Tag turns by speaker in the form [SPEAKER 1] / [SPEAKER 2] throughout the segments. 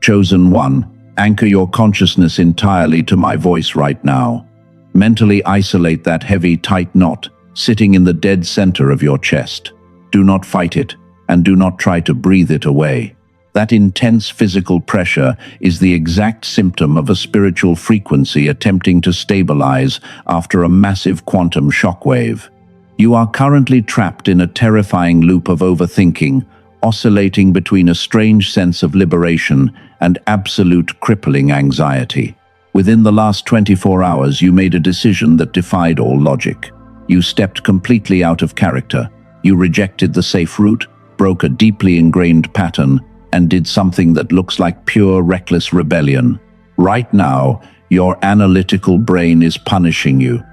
[SPEAKER 1] Chosen one, anchor your consciousness entirely to my voice right now. Mentally isolate that heavy, tight knot sitting in the dead center of your chest. Do not fight it, and do not try to breathe it away. That intense physical pressure is the exact symptom of a spiritual frequency attempting to stabilize after a massive quantum shockwave. You are currently trapped in a terrifying loop of overthinking, oscillating between a strange sense of liberation and absolute crippling anxiety. Within the last 24 hours, you made a decision that defied all logic. You stepped completely out of character. You rejected the safe route, broke a deeply ingrained pattern, and did something that looks like pure reckless rebellion. Right now, your analytical brain is punishing you.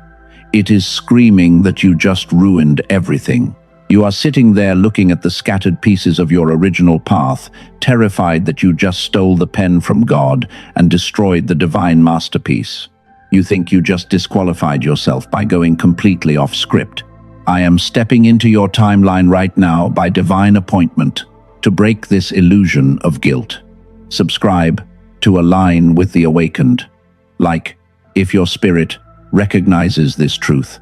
[SPEAKER 1] It is screaming that you just ruined everything. You are sitting there looking at the scattered pieces of your original path, terrified that you just stole the pen from God and destroyed the divine masterpiece. You think you just disqualified yourself by going completely off script. I am stepping into your timeline right now by divine appointment to break this illusion of guilt. Subscribe to align with the awakened. Like, if your spirit recognizes this truth.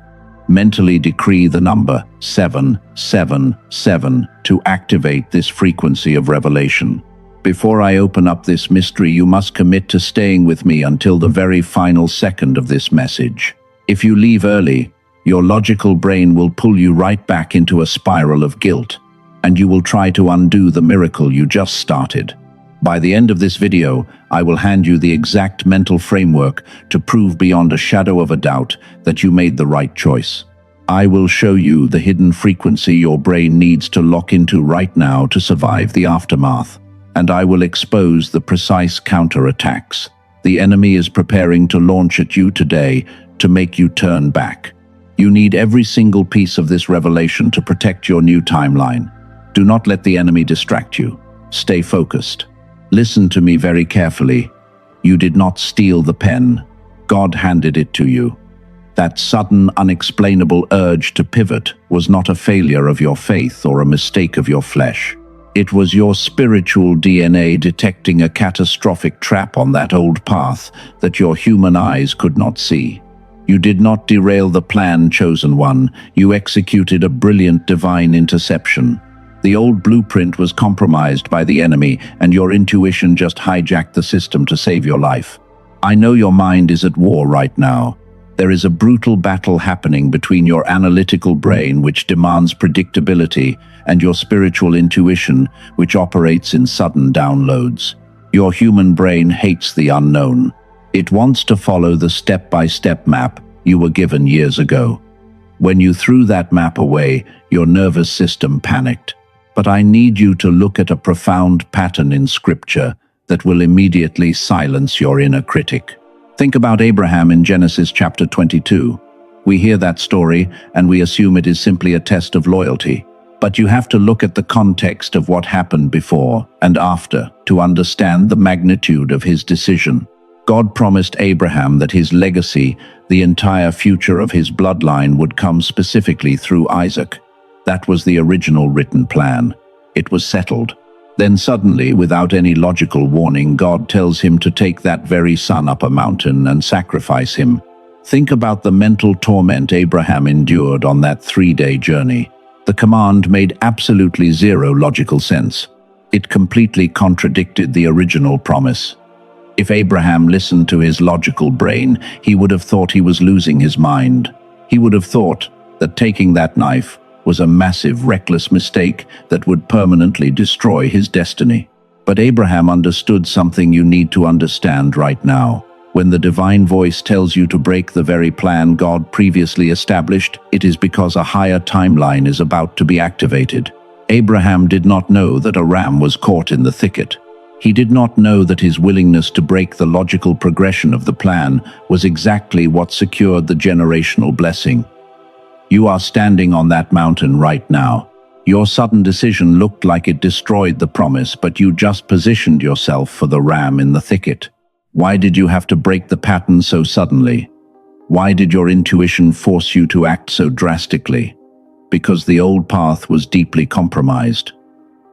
[SPEAKER 1] Mentally decree the number 777 to activate this frequency of revelation. Before I open up this mystery, you must commit to staying with me until the very final second of this message. If you leave early, your logical brain will pull you right back into a spiral of guilt, and you will try to undo the miracle you just started. By the end of this video, I will hand you the exact mental framework to prove beyond a shadow of a doubt that you made the right choice. I will show you the hidden frequency your brain needs to lock into right now to survive the aftermath. And I will expose the precise counterattacks the enemy is preparing to launch at you today to make you turn back. You need every single piece of this revelation to protect your new timeline. Do not let the enemy distract you. Stay focused. Listen to me very carefully. You did not steal the pen. God handed it to you. That sudden, unexplainable urge to pivot was not a failure of your faith or a mistake of your flesh. It was your spiritual DNA detecting a catastrophic trap on that old path that your human eyes could not see. You did not derail the plan, chosen one. You executed a brilliant divine interception. The old blueprint was compromised by the enemy, and your intuition just hijacked the system to save your life. I know your mind is at war right now. There is a brutal battle happening between your analytical brain, which demands predictability, and your spiritual intuition, which operates in sudden downloads. Your human brain hates the unknown. It wants to follow the step-by-step map you were given years ago. When you threw that map away, your nervous system panicked. But I need you to look at a profound pattern in Scripture that will immediately silence your inner critic. Think about Abraham in Genesis chapter 22. We hear that story and we assume it is simply a test of loyalty. But you have to look at the context of what happened before and after to understand the magnitude of his decision. God promised Abraham that his legacy, the entire future of his bloodline, would come specifically through Isaac. That was the original written plan. It was settled. Then suddenly, without any logical warning, God tells him to take that very son up a mountain and sacrifice him. Think about the mental torment Abraham endured on that 3-day journey. The command made absolutely zero logical sense. It completely contradicted the original promise. If Abraham listened to his logical brain, he would have thought he was losing his mind. He would have thought that taking that knife was a massive, reckless mistake that would permanently destroy his destiny. But Abraham understood something you need to understand right now. When the divine voice tells you to break the very plan God previously established, it is because a higher timeline is about to be activated. Abraham did not know that a ram was caught in the thicket. He did not know that his willingness to break the logical progression of the plan was exactly what secured the generational blessing. You are standing on that mountain right now. Your sudden decision looked like it destroyed the promise, but you just positioned yourself for the ram in the thicket. Why did you have to break the pattern so suddenly? Why did your intuition force you to act so drastically? Because the old path was deeply compromised.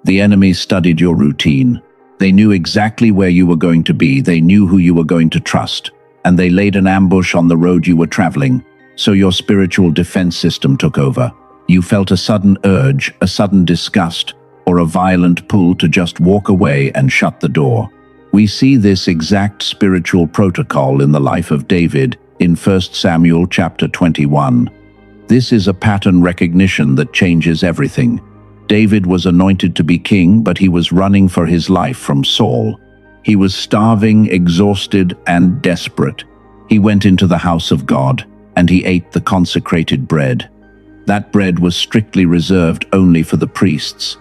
[SPEAKER 1] The enemy studied your routine. They knew exactly where you were going to be, they knew who you were going to trust, and they laid an ambush on the road you were traveling, so your spiritual defense system took over. You felt a sudden urge, a sudden disgust, or a violent pull to just walk away and shut the door. We see this exact spiritual protocol in the life of David in 1 Samuel chapter 21. This is a pattern recognition that changes everything. David was anointed to be king, but he was running for his life from Saul. He was starving, exhausted, and desperate. He went into the house of God, and he ate the consecrated bread. That bread was strictly reserved only for the priests.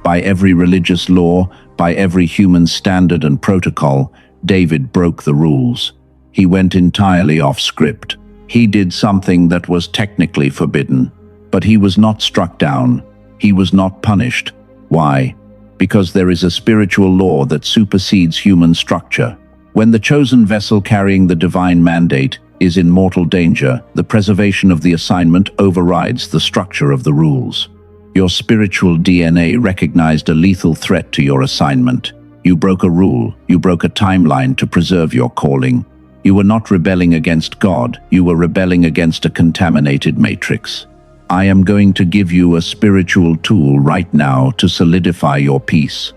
[SPEAKER 1] By every religious law, by every human standard and protocol, David broke the rules. He went entirely off script. He did something that was technically forbidden, but he was not struck down. He was not punished. Why? Because there is a spiritual law that supersedes human structure. When the chosen vessel carrying the divine mandate is in mortal danger, the preservation of the assignment overrides the structure of the rules. Your spiritual DNA recognized a lethal threat to your assignment. You broke a rule, you broke a timeline to preserve your calling. You were not rebelling against God, you were rebelling against a contaminated matrix. I am going to give you a spiritual tool right now to solidify your peace.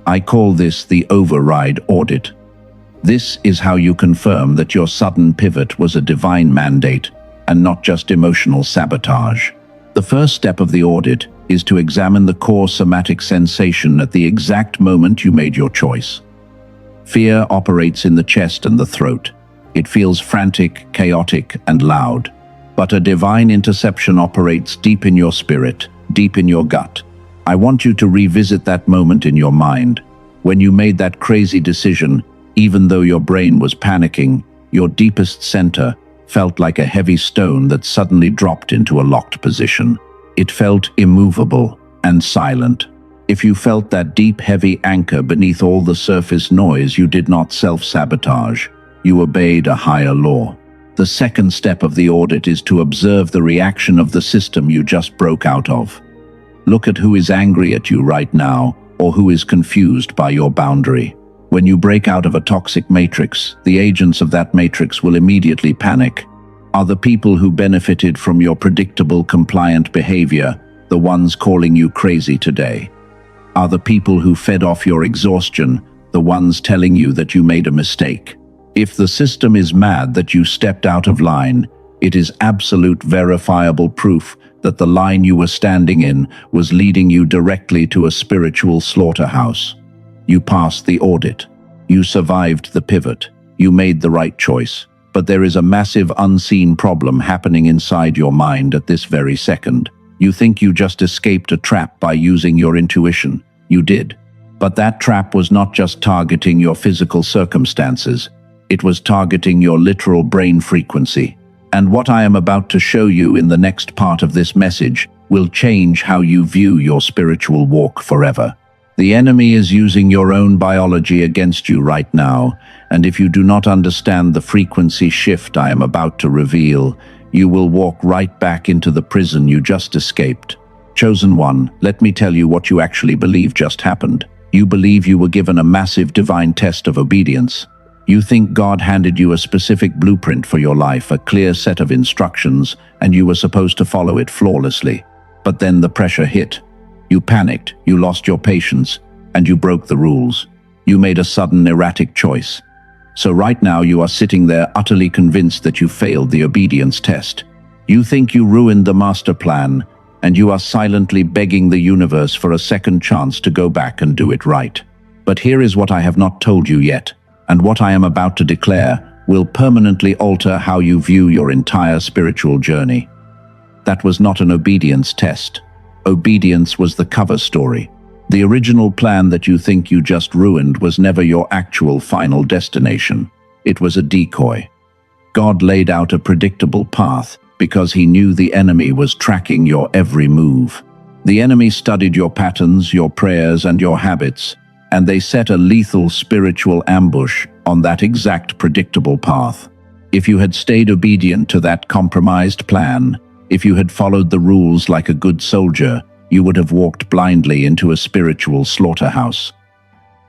[SPEAKER 1] I call this the override audit. This is how you confirm that your sudden pivot was a divine mandate and not just emotional sabotage. The first step of the audit is to examine the core somatic sensation at the exact moment you made your choice. Fear operates in the chest and the throat. It feels frantic, chaotic, and loud. But a divine interception operates deep in your spirit, deep in your gut. I want you to revisit that moment in your mind. When you made that crazy decision, even though your brain was panicking, your deepest center felt like a heavy stone that suddenly dropped into a locked position. It felt immovable and silent. If you felt that deep, heavy anchor beneath all the surface noise, you did not self-sabotage. You obeyed a higher law. The second step of the audit is to observe the reaction of the system you just broke out of. Look at who is angry at you right now, or who is confused by your boundary. When you break out of a toxic matrix, the agents of that matrix will immediately panic. Are the people who benefited from your predictable, compliant behavior the ones calling you crazy today? Are the people who fed off your exhaustion the ones telling you that you made a mistake? If the system is mad that you stepped out of line, it is absolute verifiable proof that the line you were standing in was leading you directly to a spiritual slaughterhouse. You passed the audit. You survived the pivot. You made the right choice. But there is a massive unseen problem happening inside your mind at this very second. You think you just escaped a trap by using your intuition. You did. But that trap was not just targeting your physical circumstances. It was targeting your literal brain frequency. And what I am about to show you in the next part of this message will change how you view your spiritual walk forever. The enemy is using your own biology against you right now, and if you do not understand the frequency shift I am about to reveal, you will walk right back into the prison you just escaped. Chosen one, let me tell you what you actually believe just happened. You believe you were given a massive divine test of obedience. You think God handed you a specific blueprint for your life, a clear set of instructions, and you were supposed to follow it flawlessly. But then the pressure hit. You panicked, you lost your patience, and you broke the rules. You made a sudden, erratic choice. So right now you are sitting there utterly convinced that you failed the obedience test. You think you ruined the master plan, and you are silently begging the universe for a second chance to go back and do it right. But here is what I have not told you yet, and what I am about to declare will permanently alter how you view your entire spiritual journey. That was not an obedience test. Obedience was the cover story. The original plan that you think you just ruined was never your actual final destination. It was a decoy. God laid out a predictable path because he knew the enemy was tracking your every move. The enemy studied your patterns, your prayers, and your habits, and they set a lethal spiritual ambush on that exact predictable path. If you had stayed obedient to that compromised plan, if you had followed the rules like a good soldier, you would have walked blindly into a spiritual slaughterhouse.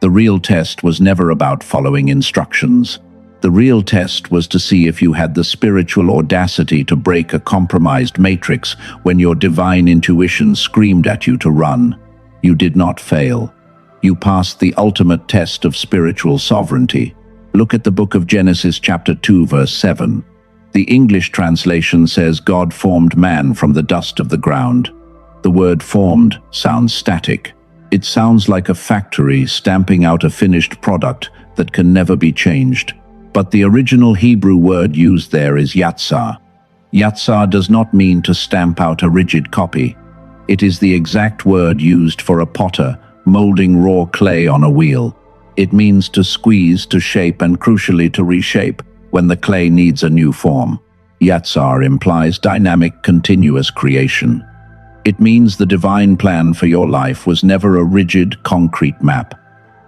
[SPEAKER 1] The real test was never about following instructions. The real test was to see if you had the spiritual audacity to break a compromised matrix when your divine intuition screamed at you to run. You did not fail. You passed the ultimate test of spiritual sovereignty. Look at the book of Genesis chapter 2 verse 7. The English translation says God formed man from the dust of the ground. The word formed sounds static. It sounds like a factory stamping out a finished product that can never be changed. But the original Hebrew word used there is yatsar. Yatsar does not mean to stamp out a rigid copy. It is the exact word used for a potter molding raw clay on a wheel. It means to squeeze, to shape, and crucially to reshape when the clay needs a new form. Yatsar implies dynamic, continuous creation. It means the divine plan for your life was never a rigid, concrete map.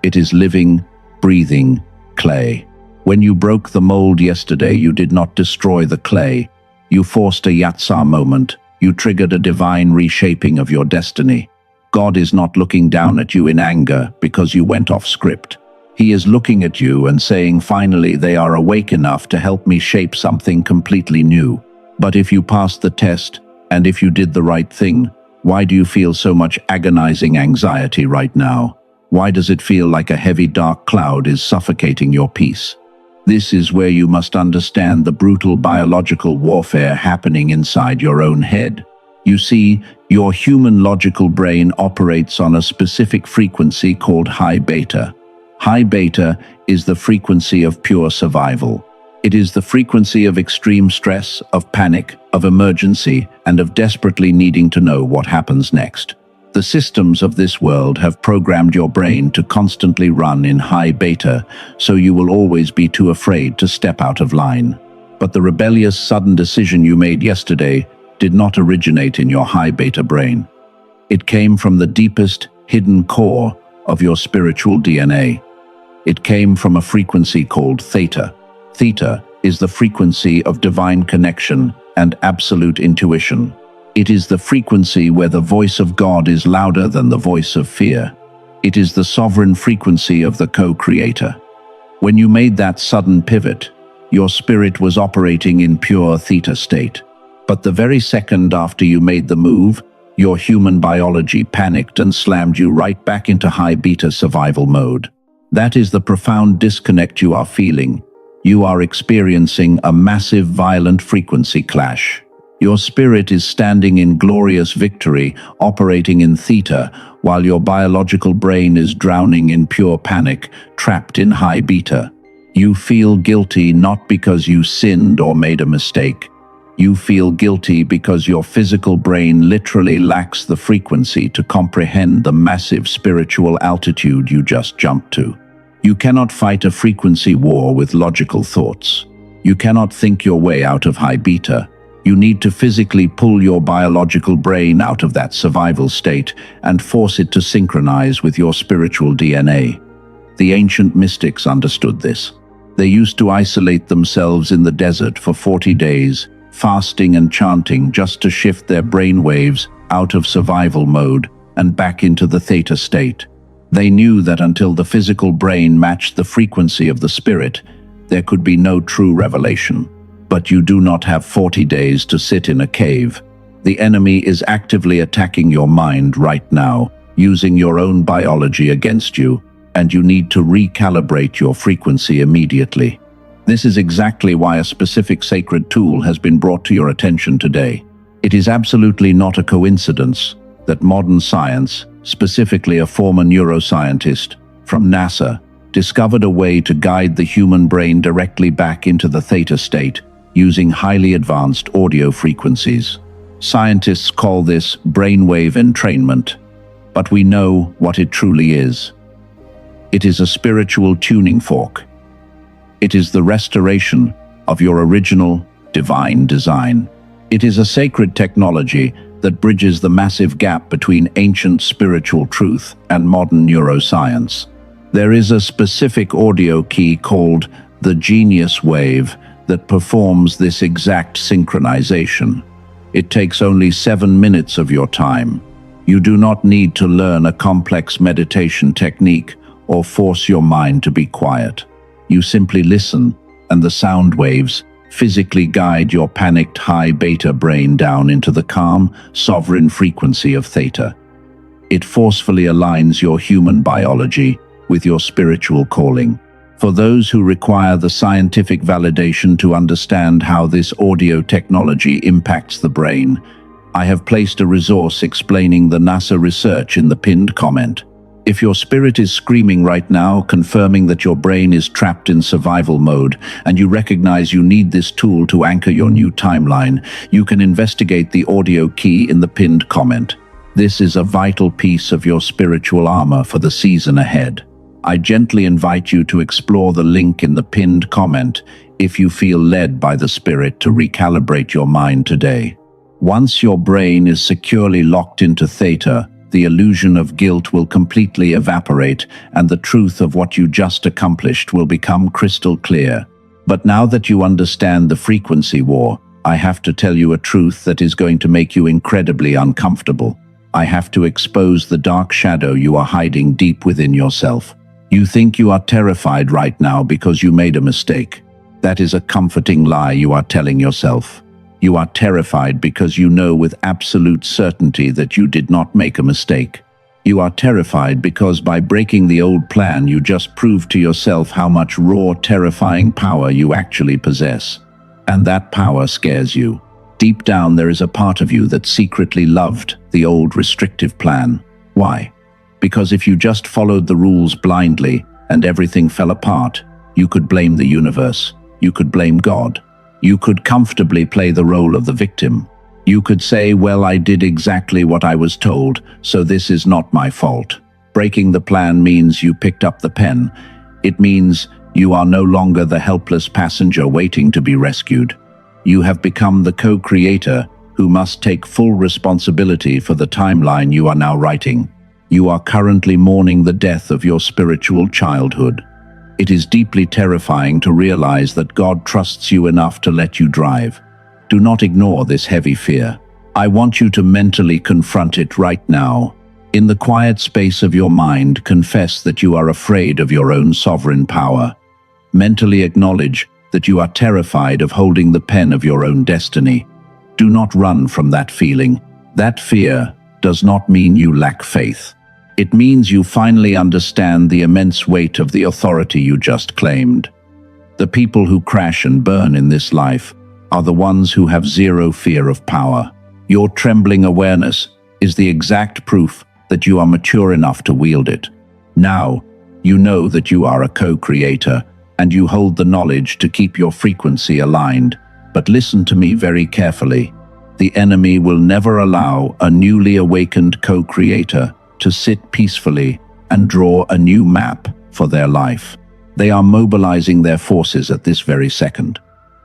[SPEAKER 1] It is living, breathing clay. When you broke the mold yesterday, you did not destroy the clay. You forced a yatsar moment. You triggered a divine reshaping of your destiny. God is not looking down at you in anger because you went off script. He is looking at you and saying, finally, they are awake enough to help me shape something completely new. But if you passed the test, and if you did the right thing, why do you feel so much agonizing anxiety right now? Why does it feel like a heavy dark cloud is suffocating your peace? This is where you must understand the brutal biological warfare happening inside your own head. You see, your human logical brain operates on a specific frequency called high beta. High beta is the frequency of pure survival. It is the frequency of extreme stress, of panic, of emergency, and of desperately needing to know what happens next. The systems of this world have programmed your brain to constantly run in high beta, so you will always be too afraid to step out of line. But the rebellious, sudden decision you made yesterday did not originate in your high beta brain. It came from the deepest, hidden core of your spiritual DNA. It came from a frequency called theta. Theta is the frequency of divine connection and absolute intuition. It is the frequency where the voice of God is louder than the voice of fear. It is the sovereign frequency of the co-creator. When you made that sudden pivot, your spirit was operating in pure theta state. But the very second after you made the move, your human biology panicked and slammed you right back into high beta survival mode. That is the profound disconnect you are feeling. You are experiencing a massive, violent frequency clash. Your spirit is standing in glorious victory, operating in theta, while your biological brain is drowning in pure panic, trapped in high beta. You feel guilty not because you sinned or made a mistake. You feel guilty because your physical brain literally lacks the frequency to comprehend the massive spiritual altitude you just jumped to. You cannot fight a frequency war with logical thoughts. You cannot think your way out of high beta. You need to physically pull your biological brain out of that survival state and force it to synchronize with your spiritual DNA. The ancient mystics understood this. They used to isolate themselves in the desert for 40 days, fasting and chanting just to shift their brain waves out of survival mode and back into the theta state. They knew that until the physical brain matched the frequency of the spirit, there could be no true revelation. But you do not have 40 days to sit in a cave. The enemy is actively attacking your mind right now, using your own biology against you, and you need to recalibrate your frequency immediately. This is exactly why a specific sacred tool has been brought to your attention today. It is absolutely not a coincidence that modern science, specifically a former neuroscientist from NASA, discovered a way to guide the human brain directly back into the theta state using highly advanced audio frequencies. Scientists call this brainwave entrainment, but we know what it truly is. It is a spiritual tuning fork. It is the restoration of your original divine design. It is a sacred technology that bridges the massive gap between ancient spiritual truth and modern neuroscience. There is a specific audio key called the genius wave that performs this exact synchronization. It takes only 7 minutes of your time. You do not need to learn a complex meditation technique or force your mind to be quiet. You simply listen, and the sound waves physically guide your panicked high beta brain down into the calm, sovereign frequency of theta. It forcefully aligns your human biology with your spiritual calling. For those who require the scientific validation to understand how this audio technology impacts the brain, I have placed a resource explaining the NASA research in the pinned comment. If your spirit is screaming right now, confirming that your brain is trapped in survival mode, and you recognize you need this tool to anchor your new timeline, you can investigate the audio key in the pinned comment. This is a vital piece of your spiritual armor for the season ahead. I gently invite you to explore the link in the pinned comment if you feel led by the Spirit to recalibrate your mind today. Once your brain is securely locked into theta, the illusion of guilt will completely evaporate and the truth of what you just accomplished will become crystal clear. But now that you understand the frequency war, I have to tell you a truth that is going to make you incredibly uncomfortable. I have to expose the dark shadow you are hiding deep within yourself. You think you are terrified right now because you made a mistake. That is a comforting lie you are telling yourself. You are terrified because you know with absolute certainty that you did not make a mistake. You are terrified because by breaking the old plan, you just proved to yourself how much raw, terrifying power you actually possess. And that power scares you. Deep down, there is a part of you that secretly loved the old restrictive plan. Why? Because if you just followed the rules blindly and everything fell apart, you could blame the universe. You could blame God. You could comfortably play the role of the victim. You could say, well, I did exactly what I was told, so this is not my fault. Breaking the plan means you picked up the pen. It means you are no longer the helpless passenger waiting to be rescued. You have become the co-creator who must take full responsibility for the timeline you are now writing. You are currently mourning the death of your spiritual childhood. It is deeply terrifying to realize that God trusts you enough to let you drive. Do not ignore this heavy fear. I want you to mentally confront it right now. In the quiet space of your mind, confess that you are afraid of your own sovereign power. Mentally acknowledge that you are terrified of holding the pen of your own destiny. Do not run from that feeling. That fear does not mean you lack faith. It means you finally understand the immense weight of the authority you just claimed. The people who crash and burn in this life are the ones who have zero fear of power. Your trembling awareness is the exact proof that you are mature enough to wield it. Now, you know that you are a co-creator, and you hold the knowledge to keep your frequency aligned. But listen to me very carefully. The enemy will never allow a newly awakened co-creator to sit peacefully and draw a new map for their life. They are mobilizing their forces at this very second.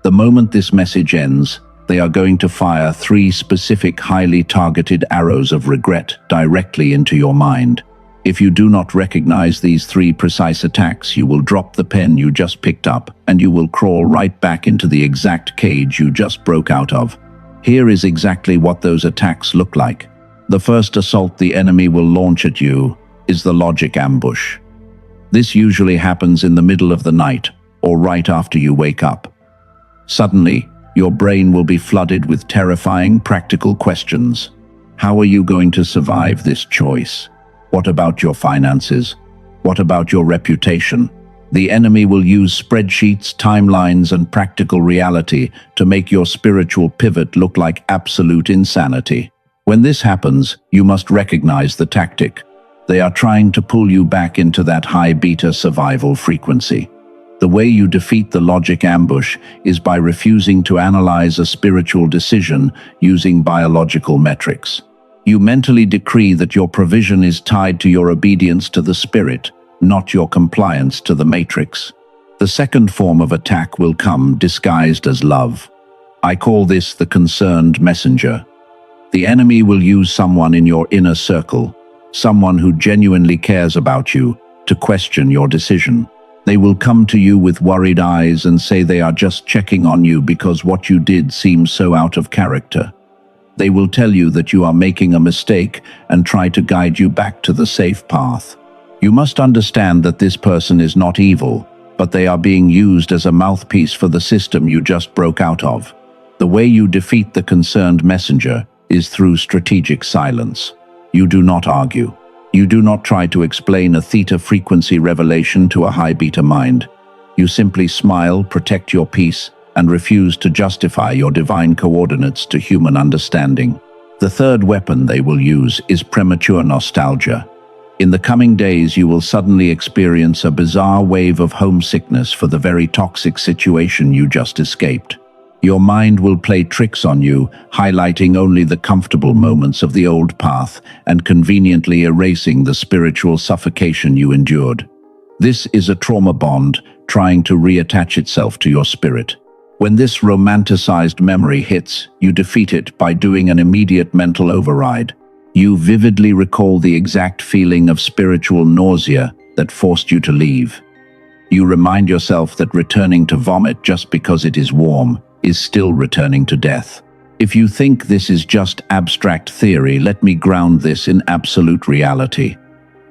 [SPEAKER 1] The moment this message ends, they are going to fire 3 specific highly targeted arrows of regret directly into your mind. If you do not recognize these 3 precise attacks, you will drop the pen you just picked up and you will crawl right back into the exact cage you just broke out of. Here is exactly what those attacks look like. The first assault the enemy will launch at you is the logic ambush. This usually happens in the middle of the night or right after you wake up. Suddenly, your brain will be flooded with terrifying practical questions. How are you going to survive this choice? What about your finances? What about your reputation? The enemy will use spreadsheets, timelines, and practical reality to make your spiritual pivot look like absolute insanity. When this happens, you must recognize the tactic. They are trying to pull you back into that high beta survival frequency. The way you defeat the logic ambush is by refusing to analyze a spiritual decision using biological metrics. You mentally decree that your provision is tied to your obedience to the spirit, not your compliance to the matrix. The second form of attack will come disguised as love. I call this the concerned messenger. The enemy will use someone in your inner circle, someone who genuinely cares about you, to question your decision. They will come to you with worried eyes and say they are just checking on you because what you did seems so out of character. They will tell you that you are making a mistake and try to guide you back to the safe path. You must understand that this person is not evil, but they are being used as a mouthpiece for the system you just broke out of. The way you defeat the concerned messenger is through strategic silence. You do not argue. You do not try to explain a theta frequency revelation to a high beta mind. You simply smile, protect your peace, and refuse to justify your divine coordinates to human understanding. The third weapon they will use is premature nostalgia. In the coming days, you will suddenly experience a bizarre wave of homesickness for the very toxic situation you just escaped. Your mind will play tricks on you, highlighting only the comfortable moments of the old path and conveniently erasing the spiritual suffocation you endured. This is a trauma bond trying to reattach itself to your spirit. When this romanticized memory hits, you defeat it by doing an immediate mental override. You vividly recall the exact feeling of spiritual nausea that forced you to leave. You remind yourself that returning to vomit just because it is warm is still returning to death. If you think this is just abstract theory, let me ground this in absolute reality.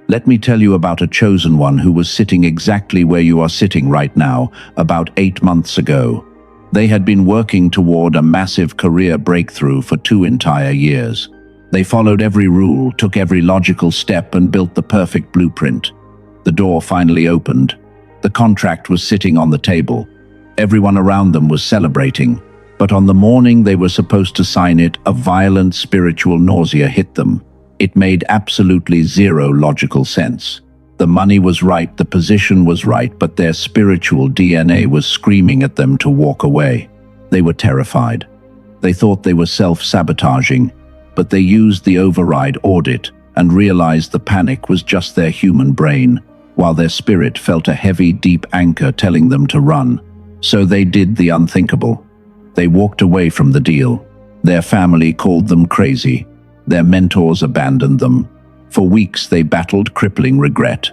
[SPEAKER 1] Let me tell you about a chosen one who was sitting exactly where you are sitting right now, about 8 months ago. They had been working toward a massive career breakthrough for 2 entire years. They followed every rule, took every logical step, and built the perfect blueprint. The door finally opened. The contract was sitting on the table. Everyone around them was celebrating. But on the morning they were supposed to sign it, a violent spiritual nausea hit them. It made absolutely zero logical sense. The money was right, the position was right, but their spiritual DNA was screaming at them to walk away. They were terrified. They thought they were self-sabotaging, but they used the override audit and realized the panic was just their human brain, while their spirit felt a heavy, deep anchor telling them to run. So they did the unthinkable. They walked away from the deal. Their family called them crazy. Their mentors abandoned them. For weeks they battled crippling regret.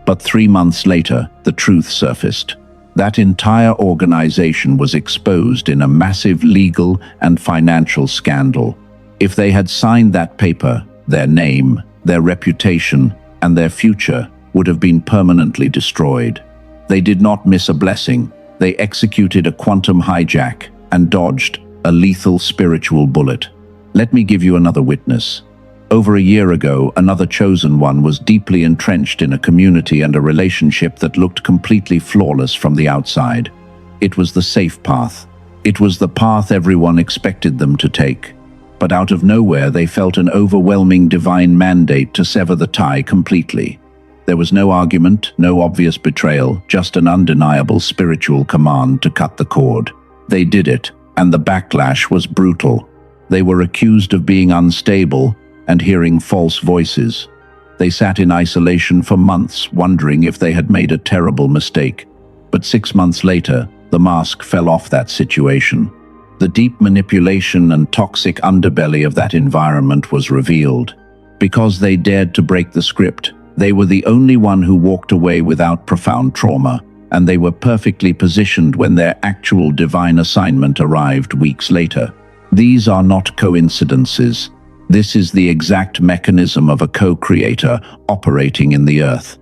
[SPEAKER 1] But 3 months later, the truth surfaced. That entire organization was exposed in a massive legal and financial scandal. If they had signed that paper, their name, their reputation, and their future would have been permanently destroyed. They did not miss a blessing. They executed a quantum hijack and dodged a lethal spiritual bullet. Let me give you another witness. Over a year ago, another chosen one was deeply entrenched in a community and a relationship that looked completely flawless from the outside. It was the safe path. It was the path everyone expected them to take. But out of nowhere, they felt an overwhelming divine mandate to sever the tie completely. There was no argument, no obvious betrayal, just an undeniable spiritual command to cut the cord. They did it, and the backlash was brutal. They were accused of being unstable and hearing false voices. They sat in isolation for months, wondering if they had made a terrible mistake. But 6 months later, the mask fell off that situation. The deep manipulation and toxic underbelly of that environment was revealed. Because they dared to break the script, they were the only one who walked away without profound trauma, and they were perfectly positioned when their actual divine assignment arrived weeks later. These are not coincidences. This is the exact mechanism of a co-creator operating in the earth.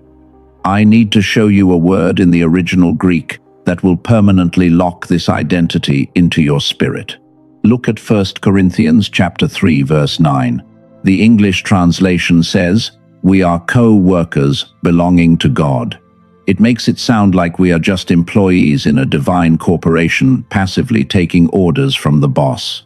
[SPEAKER 1] I need to show you a word in the original Greek that will permanently lock this identity into your spirit. Look at 1 Corinthians chapter 3, verse 9. The English translation says, "We are co-workers belonging to God." It makes it sound like we are just employees in a divine corporation, passively taking orders from the boss.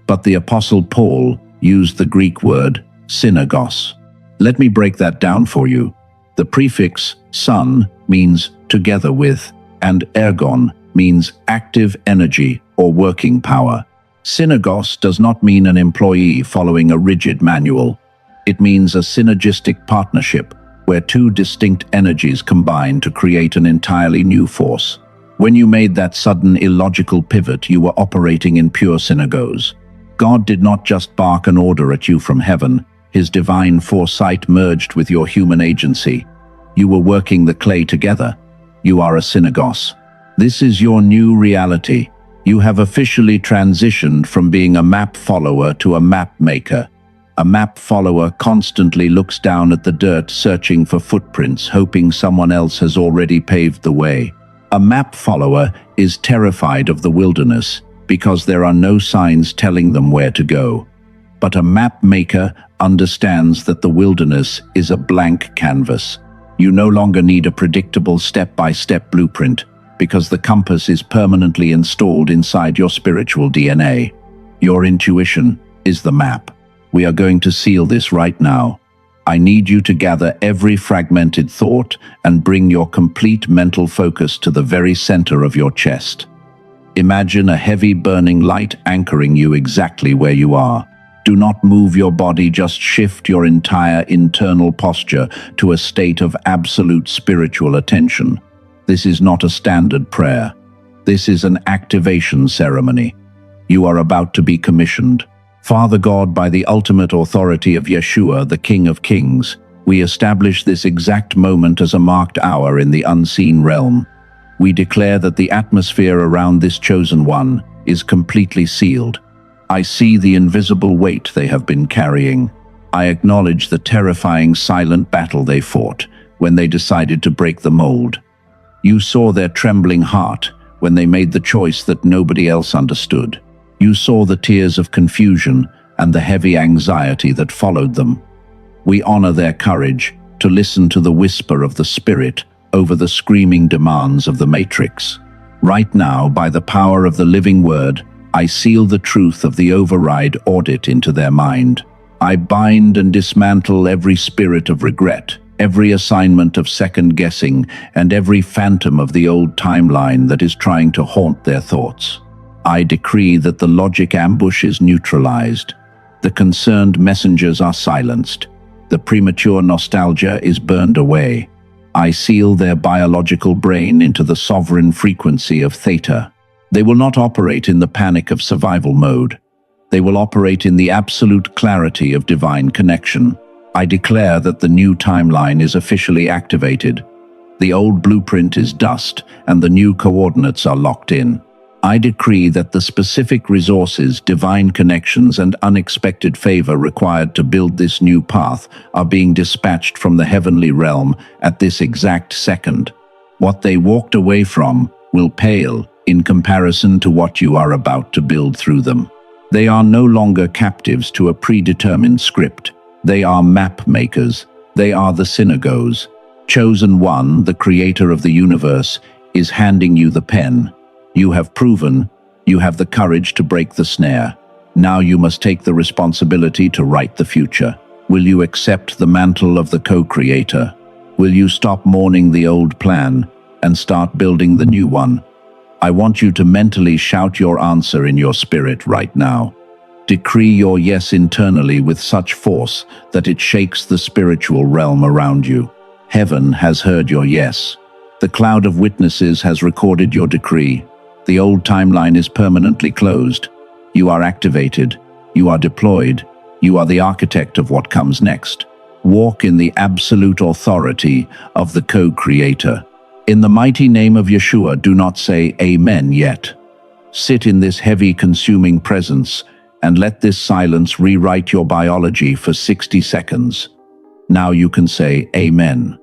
[SPEAKER 1] But the Apostle Paul used the Greek word synergos. Let me break that down for you. The prefix son means together with, and ergon means active energy or working power. Synergos does not mean an employee following a rigid manual. It means a synergistic partnership where two distinct energies combine to create an entirely new force. When you made that sudden illogical pivot, you were operating in pure synergos. God did not just bark an order at you from heaven. His divine foresight merged with your human agency. You were working the clay together. You are a synergos. This is your new reality. You have officially transitioned from being a map follower to a map maker. A map follower constantly looks down at the dirt, searching for footprints, hoping someone else has already paved the way. A map follower is terrified of the wilderness because there are no signs telling them where to go. But a map maker understands that the wilderness is a blank canvas. You no longer need a predictable step-by-step blueprint because the compass is permanently installed inside your spiritual DNA. Your intuition is the map. We are going to seal this right now. I need you to gather every fragmented thought and bring your complete mental focus to the very center of your chest. Imagine a heavy burning light anchoring you exactly where you are. Do not move your body, just shift your entire internal posture to a state of absolute spiritual attention. This is not a standard prayer. This is an activation ceremony. You are about to be commissioned. Father God, by the ultimate authority of Yeshua, the King of Kings, we establish this exact moment as a marked hour in the unseen realm. We declare that the atmosphere around this chosen one is completely sealed. I see the invisible weight they have been carrying. I acknowledge the terrifying silent battle they fought when they decided to break the mold. You saw their trembling heart when they made the choice that nobody else understood. You saw the tears of confusion and the heavy anxiety that followed them. We honor their courage to listen to the whisper of the Spirit over the screaming demands of the Matrix. Right now, by the power of the living word, I seal the truth of the override audit into their mind. I bind and dismantle every spirit of regret, every assignment of second-guessing, and every phantom of the old timeline that is trying to haunt their thoughts. I decree that the logic ambush is neutralized. The concerned messengers are silenced. The premature nostalgia is burned away. I seal their biological brain into the sovereign frequency of theta. They will not operate in the panic of survival mode. They will operate in the absolute clarity of divine connection. I declare that the new timeline is officially activated. The old blueprint is dust, and the new coordinates are locked in. I decree that the specific resources, divine connections, and unexpected favor required to build this new path are being dispatched from the heavenly realm at this exact second. What they walked away from will pale in comparison to what you are about to build through them. They are no longer captives to a predetermined script. They are map makers. They are the synagogues. Chosen One, the creator of the universe, is handing you the pen. You have proven you have the courage to break the snare. Now you must take the responsibility to write the future. Will you accept the mantle of the co-creator? Will you stop mourning the old plan and start building the new one? I want you to mentally shout your answer in your spirit right now. Decree your yes internally with such force that it shakes the spiritual realm around you. Heaven has heard your yes. The cloud of witnesses has recorded your decree. The old timeline is permanently closed. You are activated. You are deployed. You are the architect of what comes next. Walk in the absolute authority of the co-creator. In the mighty name of Yeshua, do not say amen yet. Sit in this heavy, consuming presence and let this silence rewrite your biology for 60 seconds. Now you can say amen.